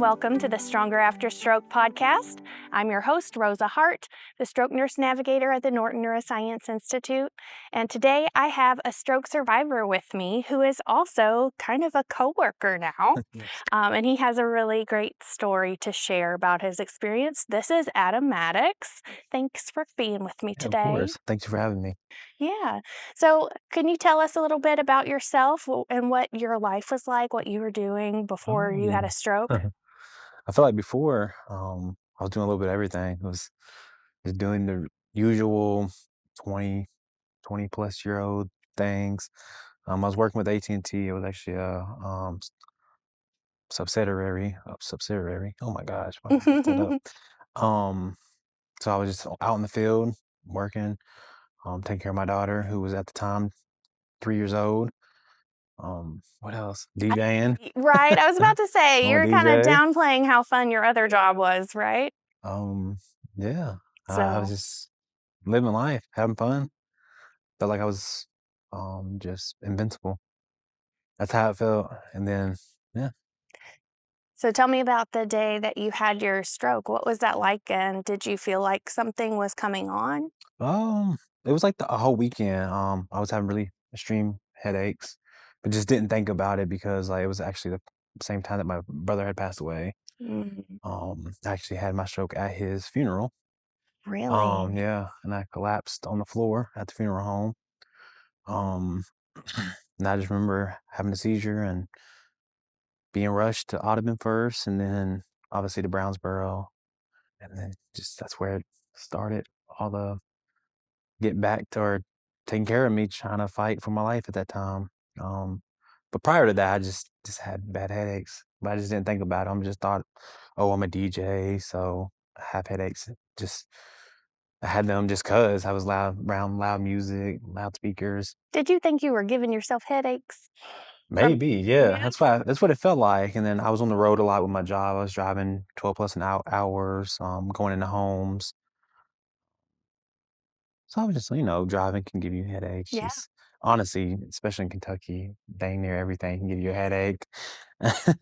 welcome to the Stronger After Stroke podcast. I'm your host, Rosa Hart, the stroke nurse navigator at the Norton Neuroscience Institute. And today I have a stroke survivor with me who is also kind of a coworker now. And he has a really great story to share about his experience. This is Adam Maddox. Thanks for being with me Yeah, of today. course. Thanks for having me. Yeah. So, can you tell us a little bit about yourself and what your life was like, what you were doing before you had a stroke? I feel like before, I was doing a little bit of everything. It was just doing the usual 20 plus year old things. I was working with AT&T. It was actually a subsidiary. Oh my gosh, why did I mess that up? Um, so I was just out in the field working, taking care of my daughter, who was at the time 3 years old. What else? DJing. Right. I was about to say, I'm a you're kind of DJ. downplaying how fun your other job was, right? Um, yeah, I was So, just living life, having fun. Felt like I was, just invincible. That's how it felt. And then, yeah, so tell me about the day that you had your stroke. What was that like? And did you feel like something was coming on? um, it was like a whole weekend. I was having really extreme headaches, but just didn't think about it because like it was actually the same time that my brother had passed away. Mm, I actually had my stroke at his funeral. really? Yeah, and I collapsed on the floor at the funeral home. Um, and I just remember having a seizure and being rushed to Audubon first, and then obviously to Brownsboro, and then just that's where it started. All the getting back to or taking care of me, trying to fight for my life at that time. Um, but prior to that, I just had bad headaches, but I just didn't think about it. I just thought, oh, I'm a DJ, so I have headaches. Just I had them just cause I was loud around loud music, loudspeakers. Did you think you were giving yourself headaches from? Maybe, yeah. Yeah. That's what it felt like, and then I was on the road a lot with my job. I was driving 12 plus hours, going into homes. So I was just, driving can give you headaches. Yeah. Just honestly, especially in Kentucky, dang near everything can give you a headache.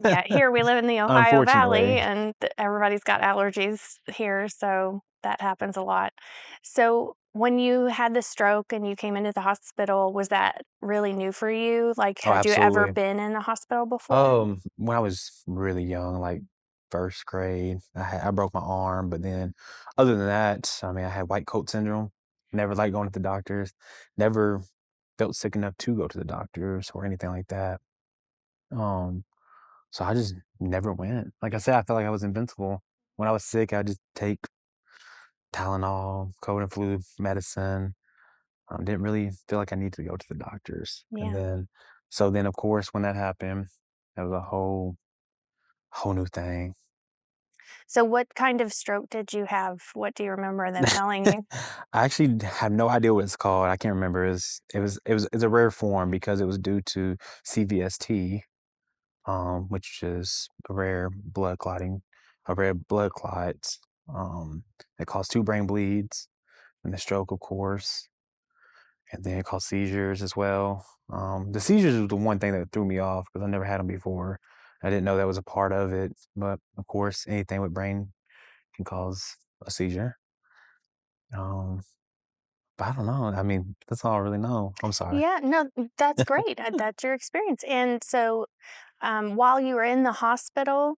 Yeah, here we live in the Ohio Valley, Unfortunately. and everybody's got allergies here, so that happens a lot. So, when you had the stroke and you came into the hospital, was that really new for you? Like, Oh, had you ever absolutely. been in the hospital before? When I was really young, like first grade, I broke my arm, but then other than that, I mean, I had white coat syndrome. Never liked going to the doctors. Never felt sick enough to go to the doctors or anything like that. Um, so I just never went. Like I said, I felt like I was invincible. When I was sick, I just take Tylenol, cold and flu medicine. Didn't really feel like I needed to go to the doctors. And Yeah. then, of course, when that happened, that was a whole new thing. So, what kind of stroke did you have? What do you remember them telling you? I actually have no idea what it's called. I can't remember. It's a rare form because it was due to CVST, which is a rare blood clot. It caused two brain bleeds and the stroke, of course, and then it caused seizures as well. The seizures was the one thing that threw me off because I never had them before. I didn't know that was a part of it, but of course, anything with brain can cause a seizure. Um, but I don't know. I mean, that's all I really know. I'm sorry. Yeah, no, that's great. That's your experience. And so, while you were in the hospital,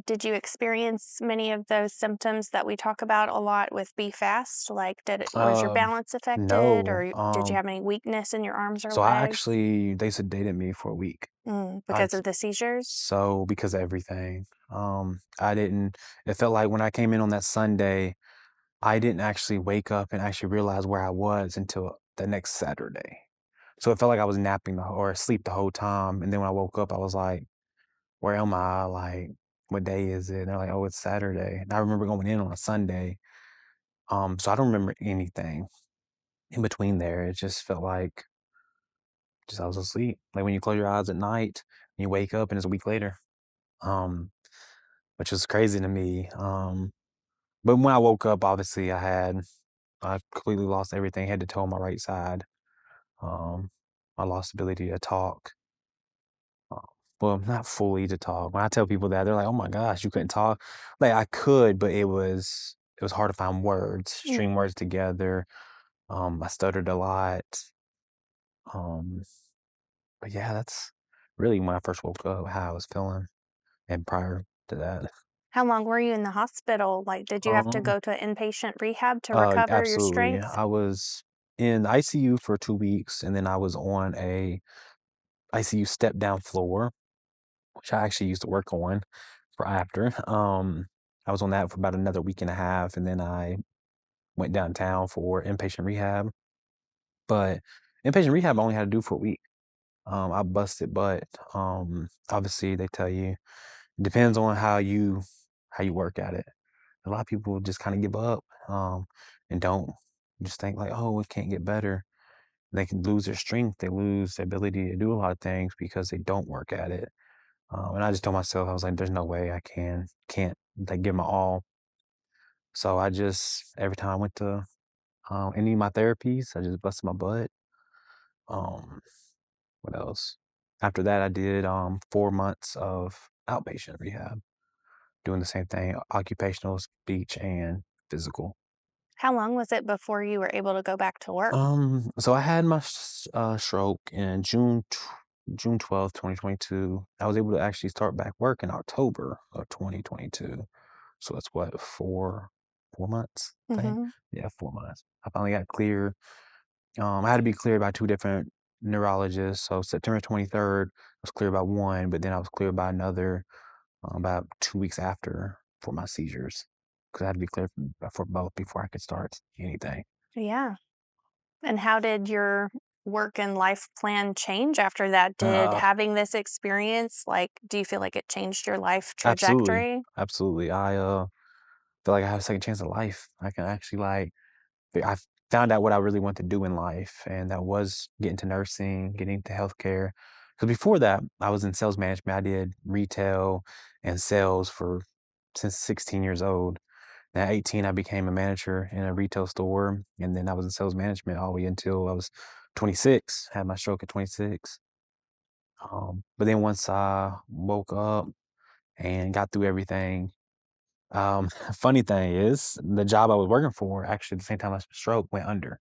did you experience many of those symptoms that we talk about a lot with Be Fast? Like, was your Um, balance affected, no. or did you have any weakness in your arms or So I legs? actually they sedated me for a week. I Because of the seizures? so because of everything. I didn't. It felt like when I came in on that Sunday, I didn't actually wake up and actually realize where I was until the next Saturday. So it felt like I was napping or asleep the whole time. And then when I woke up, I was like, "Where am I? Like, what day is it?" And they're like, "Oh, it's Saturday." And I remember going in on a Sunday. So I don't remember anything in between there. It just felt like just I was asleep. Like when you close your eyes at night, and you wake up and it's a week later. Um, which was crazy to me. But when I woke up, obviously I completely lost everything, head to toe on my right side. Um, I lost ability to talk. well, not fully to talk. When I tell people that, they're like, "Oh my gosh, you couldn't talk?" Like, I could, but it was hard to find words, string Mm. words together. I stuttered a lot. Um, but yeah, that's really when I first woke up, how I was feeling, and prior to that. How long were you in the hospital? Like, did you have to Um, go to inpatient rehab to recover your Absolutely. strength? I was in the ICU for 2 weeks, and then I was on a ICU step down floor, which I actually used to work on for after. I was on that for about another week and a half, and then I went downtown for inpatient rehab. But inpatient rehab I only had to do for a week. I busted butt. Obviously, they tell you it depends on how you work at it. A lot of people just kind of give up, and don't just think like, oh, it can't get better. They can lose their strength. They lose their ability to do a lot of things because they don't work at it. And I just told myself, I was like, there's no way I can't like give my all. So I just every time I went to any of my therapies, I just busted my butt. Um, what else? After that, I did 4 months of outpatient rehab, doing the same thing, occupational, speech, and physical. How long was it before you were able to go back to work? So I had my stroke in June 12th, 2022. I was able to actually start back work in October of 2022. So that's what, 4 months, I think? Mhm. Yeah, 4 months. I finally got clear. I had to be cleared by two different neurologists. So September 23rd, I was cleared by one, but then I was cleared by another about 2 weeks after for my seizures because I had to be cleared for both before I could start anything. Yeah. And how did your work and life plan change after that? Did Uh, having this experience, like, do you feel like it changed your life Absolutely, trajectory? absolutely. I feel like I have a second chance at life. I can actually I found out what I really want to do in life, and that was get into nursing, getting into healthcare. Because before that, I was in sales management. I did retail and sales for since 16 years old. And at 18, I became a manager in a retail store, and then I was in sales management all the way until I was 26. Had my stroke at 26. But then once I woke up and got through everything, funny thing is, the job I was working for, actually, at the same time I stroke went under.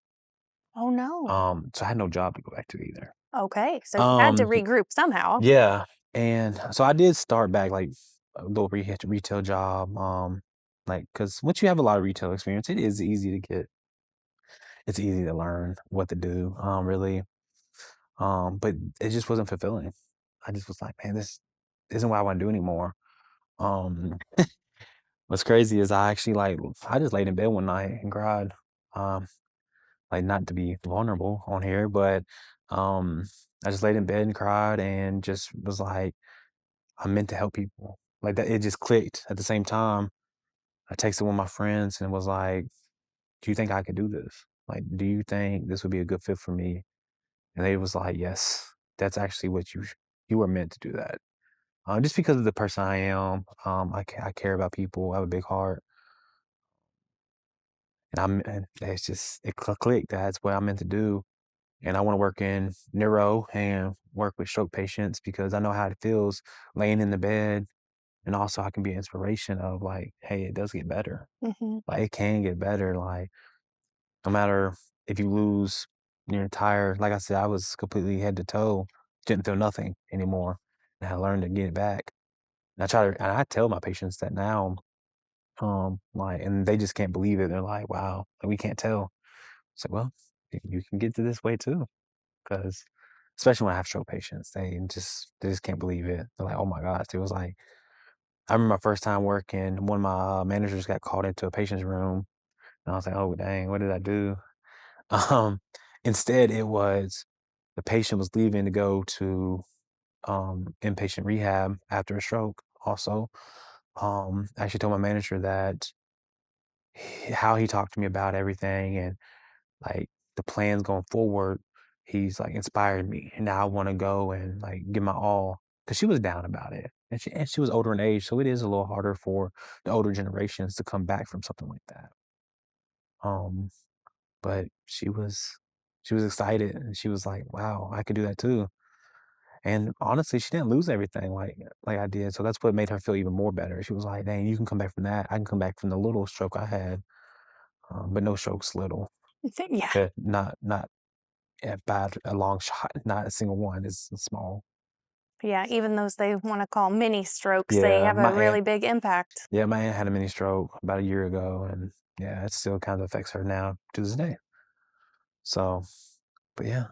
Oh, no. So I had no job to go back to either. Okay, so you had to Um, regroup somehow. yeah, and so I did start back, like, a little retail job, like, because once you have a lot of retail experience, it's easy to learn what to do, really, but it just wasn't fulfilling. I just was like, "Man, this isn't what I wanna do anymore." Um, what's crazy is I just laid in bed one night and cried, um like, not to be vulnerable on here, but, um, I just laid in bed and cried and just was like, "I'm meant to help people." Like, that it just clicked at the same time. I texted one of my friends and was like, "Do you think I could do this? Like, do you think this would be a good fit for me?" And they was like, "Yes, that's actually what you were meant to do that." Just because of the person I am, I care about people, I have a big heart, and it's just it clicked, that's what I'm meant to do. And I wanna work in neuro and work with stroke patients because I know how it feels laying in the bed, and also I can be an inspiration of, like, "Hey, it does get better." Mhm, Like, it can get better, like, no matter if you lose your entire like I said, I was completely head to toe, didn't feel nothing anymore, and I learned to get it back. And I tell my patients that now, like and they just can't believe it. They're like, "Wow, like, we can't tell." It's like, "Well, you can get to this way too." 'Cause especially when I have stroke patients, they just can't believe it. They're like, "Oh my gosh." It was like I remember my first time working, one of my, managers got called into a patient's room, and I was like, "Oh, dang, what did I do?" Um, Instead, it was the patient was leaving to go to, inpatient rehab after a stroke also. I actually told my manager that how he talked to me about everything and like the plans going forward, he's like inspired me. And now I want to go and like give my all because she was down about it. And she was older in age, so it is a little harder for the older generations to come back from something like that. Um, but she was excited and she was like, wow, I could do that too. And honestly, she didn't lose everything like I did, so that's what made her feel even more better. She was like, "Dang, you can come back from that. I can come back from the little stroke I had, but no stroke's little. Yeah. Not a bad a long shot. Not a single one is small." Yeah, even those they wanna call mini strokes, they Yeah, have a really big impact. my aunt had a mini stroke about a year ago, and yeah, it still kind of affects her now to this day. So, but yeah.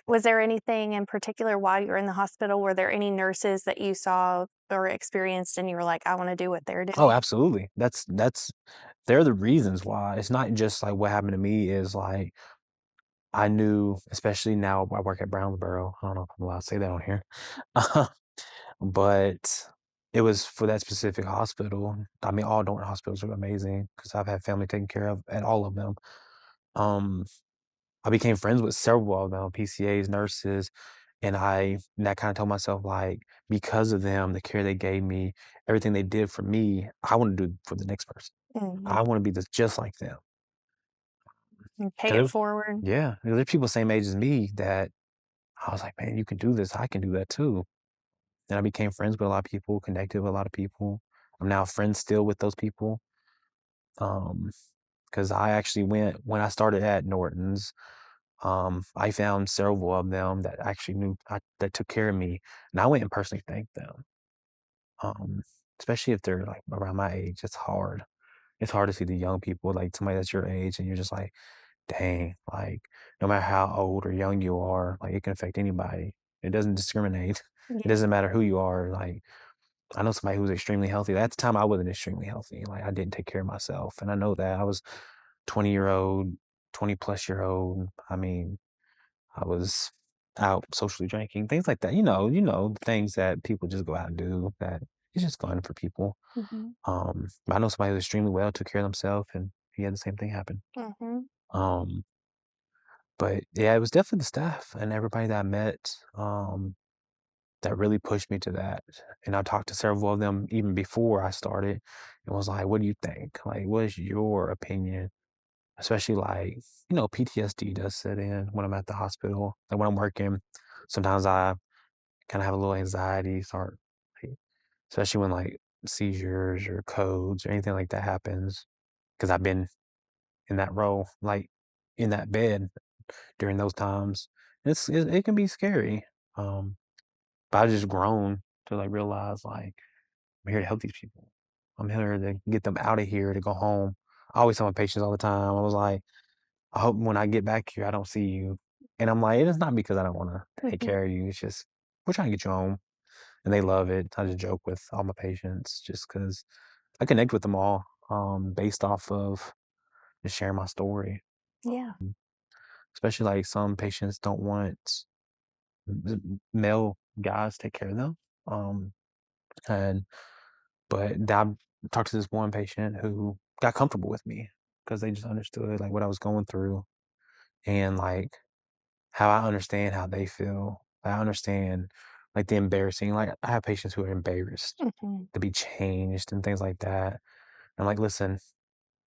Was there anything in particular while you were in the hospital? Were there any nurses that you saw or experienced and you were like, "I wanna do what they're Oh, doing?" absolutely. That's they're the reasons why. It's not just like what happened to me is like I knew, especially now I work at Brownsboro. I don't know if I'm allowed to say that on here. But it was for that specific hospital. I mean, all Norton hospitals are amazing because I've had family taken care of at all of them. Um, I became friends with several of them, PCAs, nurses, and that kind of told myself like because of them, the care they gave me, everything they did for me, I want to do for the next person. Mhm. I want to be just like them. And pay it Because forward. yeah, there's people same age as me that I was like, man, you can do this. I can do that too. And I became friends with a lot of people, connected with a lot of people. I'm now friends still with those people. Um, because I actually went when I started at Norton's. I found several of them that actually that took care of me, and I went and personally thanked them. Um, Especially if they're like around my age, it's hard. It's hard to see the young people, like somebody that's your age, and you're just like, dang, like no matter how old or young you are, like it can affect anybody. It doesn't discriminate. It Yeah. doesn't matter who you are. Like I know somebody who was extremely healthy. At the time, I wasn't extremely healthy. Like I didn't take care of myself, and I know that I was 20-year-old, 20+year-old. I mean, I was out socially drinking, things like that. The things that people just go out and do that it's just fun for people. Mhm. But I know somebody who was extremely well, took care of themselves, and he had the same thing happen. Mhm. Um, but yeah, it was definitely the staff and everybody that I met that really pushed me to that. And I talked to several of them even before I started and was like, what do you think? Like, what is your opinion? Especially like, PTSD does set in when I'm at the hospital. Like when I'm working, sometimes I kind of have a little anxiety, start, like, especially when like seizures or codes or anything like that happens. Cause I've been in that role, like in that bed during those times. It can be scary. Um, but I just grown to like realize like I'm here to help these people. I'm here to get them out of here to go home. I always tell my patients all the time. I was like, I hope when I get back here, I don't see you. And I'm like, it's not because I don't want to take Mhm. care of you. It's just we're trying to get you home, and they love it. I just joke with all my patients just because I connect with them all based off of just sharing my story. Yeah. Especially like some patients don't want male guys take care of them. Um, and but I talked to this one patient who got comfortable with me because they just understood like what I was going through and like how I understand how they feel. I understand like the embarrassing. Like I have patients who are embarrassed Mhm. to be changed and things like that. I'm like, listen,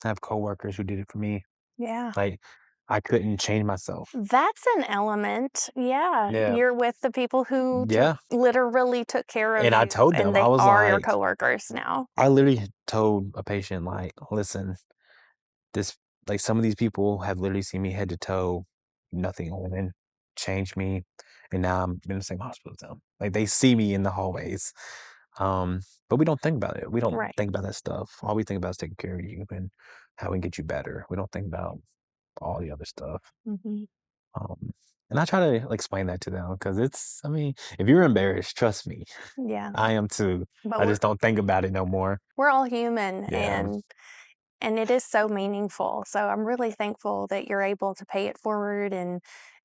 I have coworkers who did it for me. Yeah. Like I couldn't change myself. That's an element. Yeah. Yeah. You're with the people who Yeah. literally took care of And I you, told them, and I they was are your like, coworkers now. I literally told a patient, like, listen, this, like, some of these people have literally seen me head to toe, nothing on, changed me, and now I'm in the same hospital with them. Like, they see me in the hallways. Um, but we don't think about it. We don't Right. think about that stuff. All we think about is taking care of you and how we can get you better. We don't think about all the other stuff. Mhm. Um, and I try to like, explain that to them because I mean, if you're embarrassed, trust me, Yeah. I am too. But I we're just don't think about it no more. we're all human, Yeah. and it is so meaningful. So I'm really thankful that you're able to pay it forward, and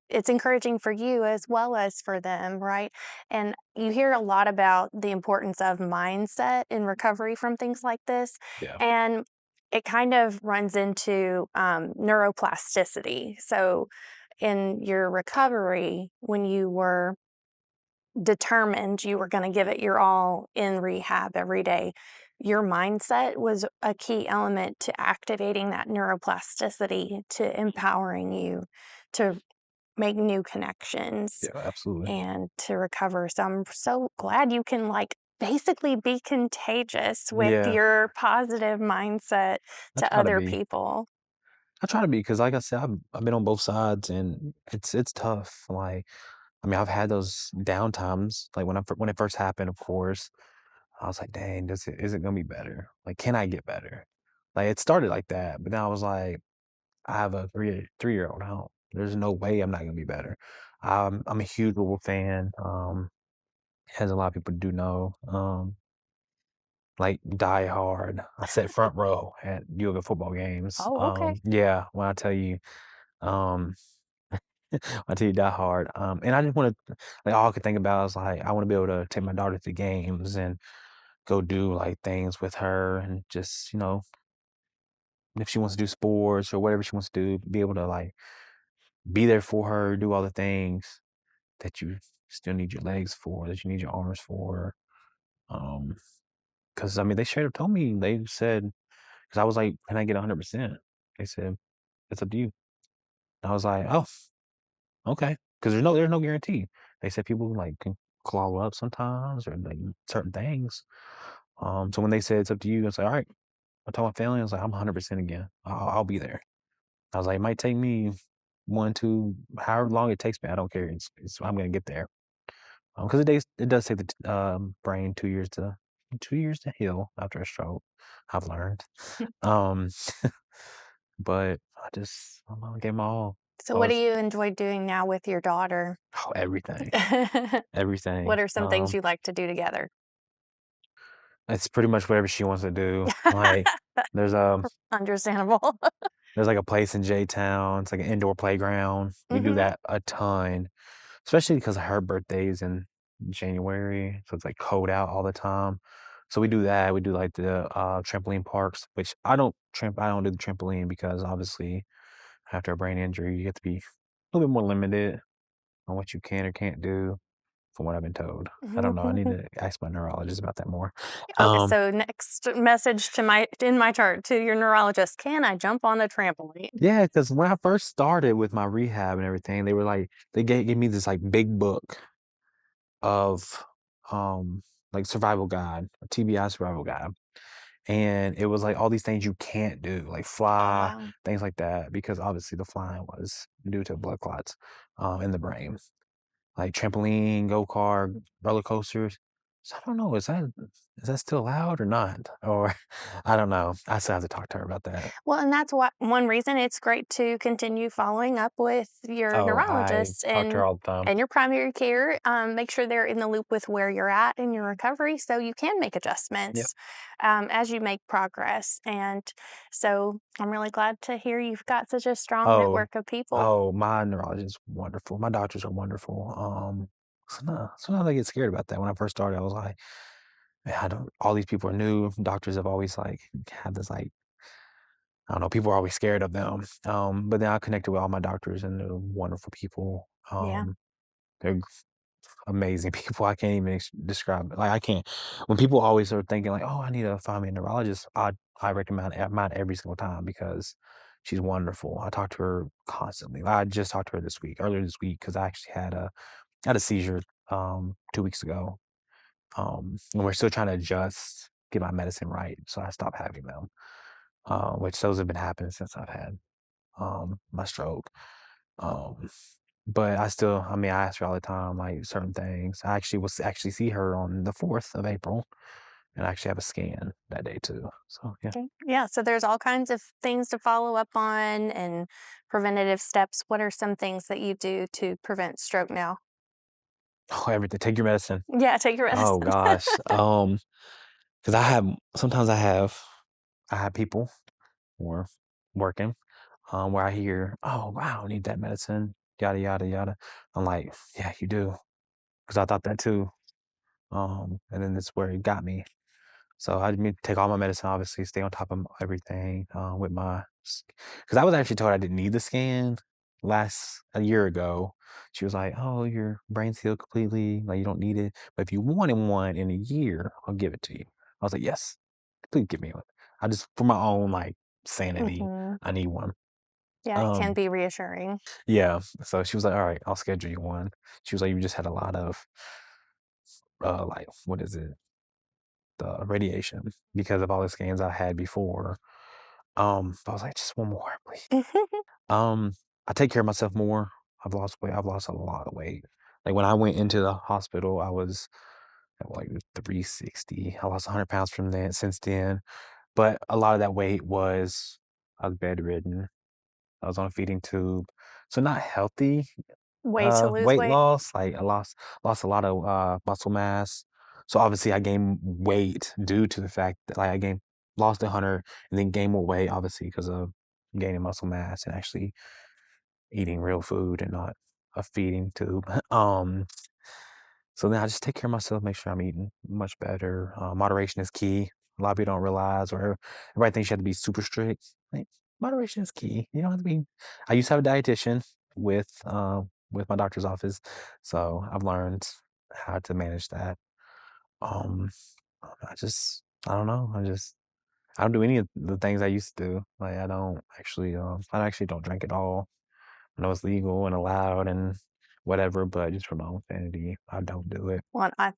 it's encouraging for you as well as for them, right? And you hear a lot about the importance of mindset in recovery from things like this. Yeah. And it kind of runs into neuroplasticity. So in your recovery, when you were determined you were going to give it your all in rehab every day, your mindset was a key element to activating that neuroplasticity, to empowering you to make new connections Yeah, absolutely. and to recover. So I'm so glad you can like basically be contagious with Yeah, your positive mindset I to try to other be. people. I try to be because, like I said, I've been on both sides, and it's tough. Like, I mean, I've had those down times. Like when it first happened, of course, I was like, "Dang, is it gonna be better? Like, can I get better?" Like, it started like that, but then I was like, "I have a 3-year-old now. There's no way I'm not gonna be better." I'm a huge Louisville fan. As a lot of people do know, like die hard. I sat front row at U of A football games. Oh, okay. Yeah, when I tell you, um, I tell you die hard. And I just want to, like, all I could think about is like, I want to be able to take my daughter to games and go do like things with her and just, if she wants to do sports or whatever she wants to do, be able to like be there for her, do all the things that you still need your legs for, that you need your arms for. Um, because I mean, they straight up told me, they said, because I was like, can I get 100%? They said, it's up to you. I was like, oh, okay. Because there's no guarantee. They said people like can claw up sometimes or like certain things. So when they said it's up to you, I was like, all right. I told my family, I was like, I'm 100% again. I'll be there. I was like, it might take me 1, 2, however long it takes me. I don't care. I'm gonna get there. Because it does take the brain 2 years to heal after a stroke. I've learned. Um, but I don't know, I gave my all. So I what do was you enjoy doing now with your daughter? everything, What everything. are some things you like to do together? It's pretty much whatever she wants to do. Like there's a Understandable. there's like a place in J-Town. It's like an indoor playground. We do Mhm. that a ton, especially because her birthday's in January, so it's like cold out all the time. So we do that. We do like the trampoline parks, which I don't do the trampoline because obviously after a brain injury, you get to be a little bit more limited on what you can or can't do, from what I've been told. I don't know. I need to ask my neurologist about that more. Okay, Um, so next message to my chart to your neurologist, can I jump on a trampoline? yeah, because when I first started with my rehab and everything, they were like, they gave me this like big book of like survival guide, a TBI survival guide. And it was like all these things you can't do, like Oh, fly, wow. things like that, because obviously the flying was due to blood clots in the brain. Like trampoline, go-kart, roller coasters. So I don't know, is that still allowed or not? Or I don't know. I still have to talk to her about that. Well, and that's what one reason it's great to continue following up with your Oh, I neurologist talk to her all the time. and your primary care. Make sure they're in the loop with where you're at in your recovery so you can make Yep. adjustments as you make progress. And so I'm really glad to hear you've got such a strong Oh, network of people. oh, my neurologist is wonderful. My doctors are wonderful. Sometimes I get scared about that. When I first started, I was like, man, I don't. All these people are new. Doctors have always like had this like, I don't know. People are always scared of them. But then I connected with all my doctors, and they're wonderful people. Yeah. They're amazing people. I can't even describe it. Like I can't. When people always are thinking like, "Oh, I need to find me a neurologist," I recommend mine every single time because she's wonderful. I talk to her constantly. I just talked to her earlier this week, because I actually had a seizure 2 weeks ago. And we're still trying to get my medicine right, so I stopped having them. Which those have been happening since I've had my stroke. Um, but I mean, I ask her all the time, like certain things. I actually will actually see her on the 4th of April, and I actually have a scan that day too. So yeah. Okay. Yeah. So there's all kinds of things to follow up on and preventative steps. What are some things that you do to prevent stroke now? Oh, everything. Take your medicine. Yeah, take your Oh medicine. gosh. Because sometimes I have people who are working, where I hear, oh wow, I need that medicine, yada yada yada. I'm like, yeah, you do, because I thought that too. And then that's where it got me. So I need to take all my medicine, obviously, stay on top of everything with because I was actually told I didn't need the scan a year ago. She was like, "Oh, your brain's healed completely. Like you don't need it. But if you wanted one in a year, I'll give it to you." I was like, "Yes, please give me one." I just for my own like sanity, Mhm. I need one. Yeah, it can Um, be reassuring. yeah, so she was like, "Alright, I'll schedule you one." She was like, "You just had a lot of, like, what is it? The radiation because of all the scans I had before." I was like, "Just one more, please." Um, I take care of myself more. I've lost weight. I've lost a lot of weight. Like, when I went into the hospital, I was at, like, 360. I lost 100 pounds from then since then, but a lot of that weight was I was bedridden. I was on a feeding tube, so not healthy, Way to lose weight weight. loss. Like, I lost a lot of, muscle mass. So, obviously, I gained weight due to the fact that, like, I gained lost 100 and then gained more weight, obviously, because of gaining muscle mass and actually eating real food and not a feeding tube. So then I just take care of myself, make sure I'm eating much better. Moderation is key. A lot of people don't realize, or everybody thinks you have to be super strict. Like, moderation is key. You don't have to be. I used to have a dietitian with my doctor's office, so I've learned how to manage that. Um, I don't know. I don't do any of the things I used to do. Like, I actually don't drink at all. I know it's legal and allowed and whatever, but just for my own sanity, I don't do it. Well, I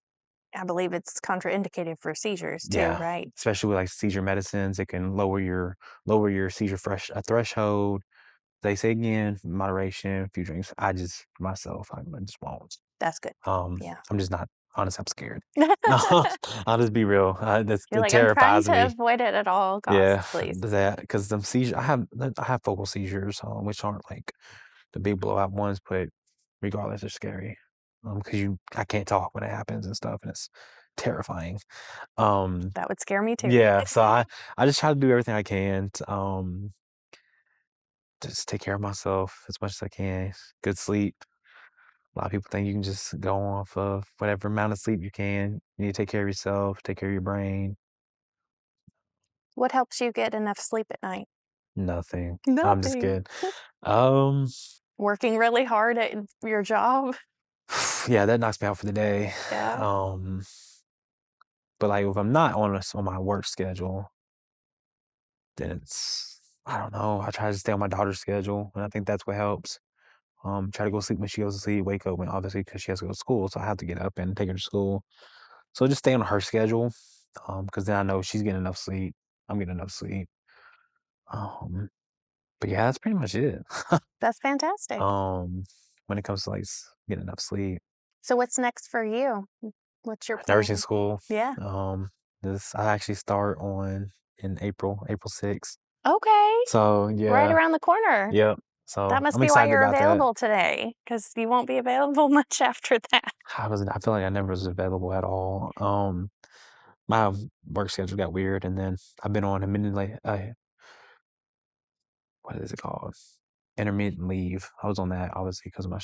believe it's contraindicated for seizures too, Yeah, right? especially with, like, seizure medicines, it can lower your seizure threshold. They say again, moderation, a few drinks. I just myself, I just won't. That's good. Um, Yeah. I'm just not honest, I'm scared. I'll just be real, You're that like, "I'm trying terrifies to me. avoid it at all Yeah, costs, please." that because them seizure I have focal seizures, which aren't, like, the big blowout ones, but regardless, they're scary, because I can't talk when it happens and stuff, and it's terrifying. Um, That would scare me too. yeah, so I just try to do everything I can to, just take care of myself as much as I can. Good sleep. A lot of people think you can just go off of whatever amount of sleep you can. You need to take care of yourself, take care of your brain. What helps you get enough sleep at night? Nothing. I'm just Nothing. kidding. Um, Working really hard at your job? yeah, that knocks me out for the day. Yeah. Um, but, like, if I'm not on my work schedule, then I don't know. I try to stay on my daughter's schedule, and I think that's what helps. Try to go sleep when she goes to sleep, wake up when obviously because she has to go to school, so I have to get up and take her to school. So just stay on her schedule, because then I know she's getting enough sleep. I'm getting enough sleep. Um, but yeah, that's pretty much it. That's fantastic. Um, when it comes to, like, getting enough sleep, So what's next for you? What's your nursing plan? school. Yeah. Um, this I actually start on in April 6th. Okay. So Right yeah, around the corner. yep. That So must I'm be why excited you're about that. available today, because you won't be available much after that. I feel like I never was available at all. My work schedule got weird, and then I've been on what is it called? Intermittent leave. I was on that obviously because of my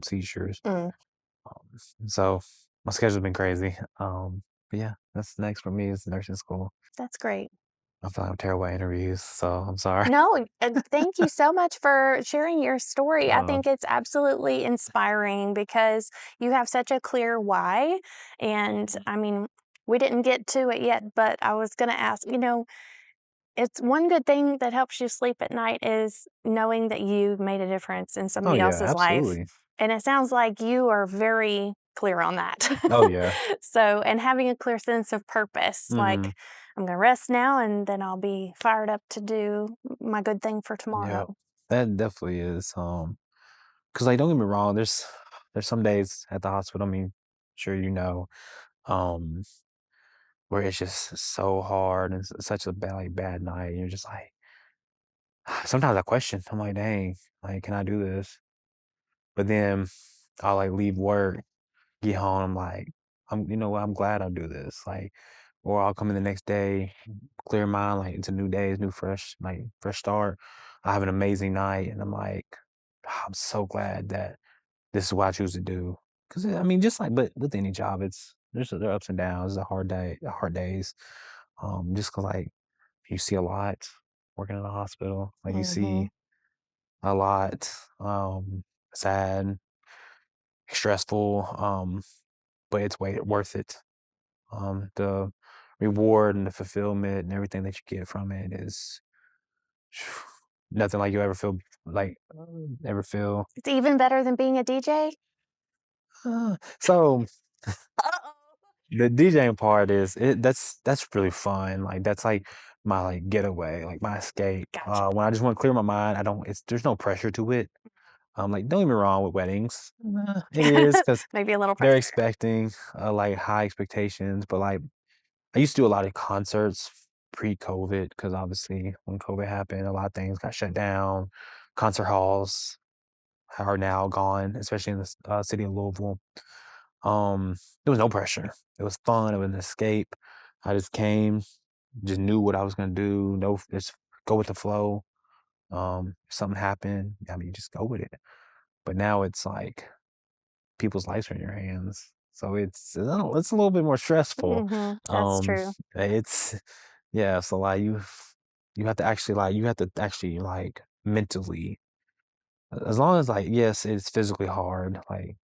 seizures. Mm, So my schedule's been crazy. But yeah, that's next for me is nursing school. that's great. I feel like I'm terrible at interviews, so I'm sorry. No, thank you so much for sharing your story. I Uh, think it's absolutely inspiring because you have such a clear why. And I mean, we didn't get to it yet, but I was going to ask, it's one good thing that helps you sleep at night is knowing that you made a difference in oh somebody yeah, else's life. absolutely. And it sounds like you are very clear on that. Oh yeah. So, and having a clear sense of purpose, Hmm. like I'm going to rest now and then I'll be fired up to do my good thing for Yeah, tomorrow. that definitely is. Because, like, don't get me wrong, there's some days at the hospital. I mean, sure um, where it's just so hard and such a bad night. And you're just like, sometimes I question. I'm like, dang, like, can I do this? But then I'll, like, leave work, get home. I'm like, you know what? I'm glad I do this. Like, or I'll come in the next day, clear mind, like, it's a new day, it's new, fresh start. I have an amazing night, and I'm like, I'm so glad that this is what I choose to do. Because I mean, just like, but with any job, there are ups and downs, the hard days. Just cause, like, you see a lot working in a hospital, like, you Hmm. see a lot, sad, stressful, but it's way worth it. The reward and the fulfillment and everything that you get from it is Nothing like you ever feel like ever feel. It's even better than being a DJ? So Uh-oh. the DJing part is that's really fun. Like that's like my like getaway, like my escape. Gotcha. When I just want to clear my mind, I don't. There's no pressure to it. Like don't get me wrong with weddings, it is because Maybe a little they're pressure. expecting like high expectations. But like I used to do a lot of concerts pre-COVID because obviously when COVID happened, a lot of things got shut down. Concert halls are now gone, especially in the city of Louisville. There was no pressure. It was fun. It was an escape. I just came, just knew what I was gonna do. No, just go with the flow. If something happened, I mean, just go with it. But now it's like people's lives are in your hands, so it's a little bit more stressful. That's true. It's yeah. So like you have to actually like mentally, as long as like yes, it's physically hard, like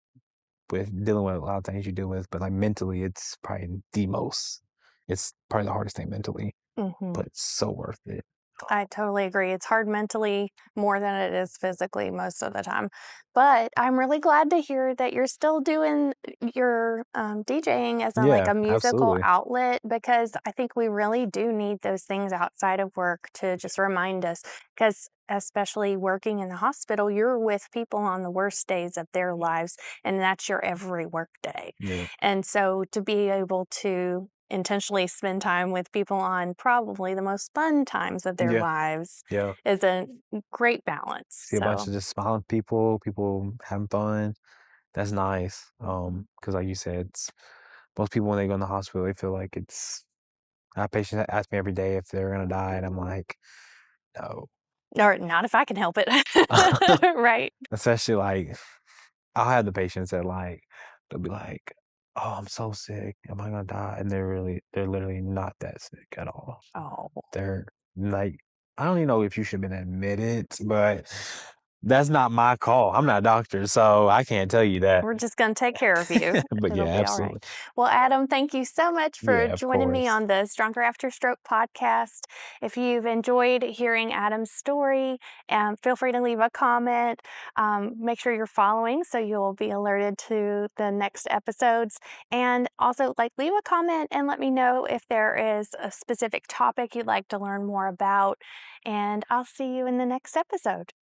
with dealing with a lot of things you deal with, but like mentally, it's probably the most. It's probably the hardest thing mentally, Mhm. but it's so worth it. I totally agree. It's hard mentally more than it is physically most of the time. But I'm really glad to hear that you're still doing your DJing as like Yeah, a musical absolutely. outlet because I think we really do need those things outside of work to just remind us. Because especially working in the hospital, you're with people on the worst days of their lives, and that's your every work day. Yeah, And so to be able to intentionally spend time with people on probably the most fun times of their yeah, lives yeah. is a great balance. See a bunch So, of just smiling people, people having fun. That's nice. Because like you said, most people when they go in the hospital, they feel like it's. I have patients that ask me every day if they're gonna die, and I'm like, no. or not if I can help it. Right. Especially like I'll have the patients that like they'll be like, "Oh, I'm so sick. Am I gonna die?" And they're literally not that sick at all. Oh, They're like, I don't even know if you should have been admitted, but that's not my call. I'm not a doctor, so I can't tell you that. we're just going to take care of you. But It'll yeah, be all right. absolutely. Well, Adam, thank you so much for Yeah, of joining me course. on the Stronger After Stroke podcast. If you've enjoyed hearing Adam's story, feel free to leave a comment. Make sure you're following so you'll be alerted to the next episodes. And also, like, leave a comment and let me know if there is a specific topic you'd like to learn more about. And I'll see you in the next episode.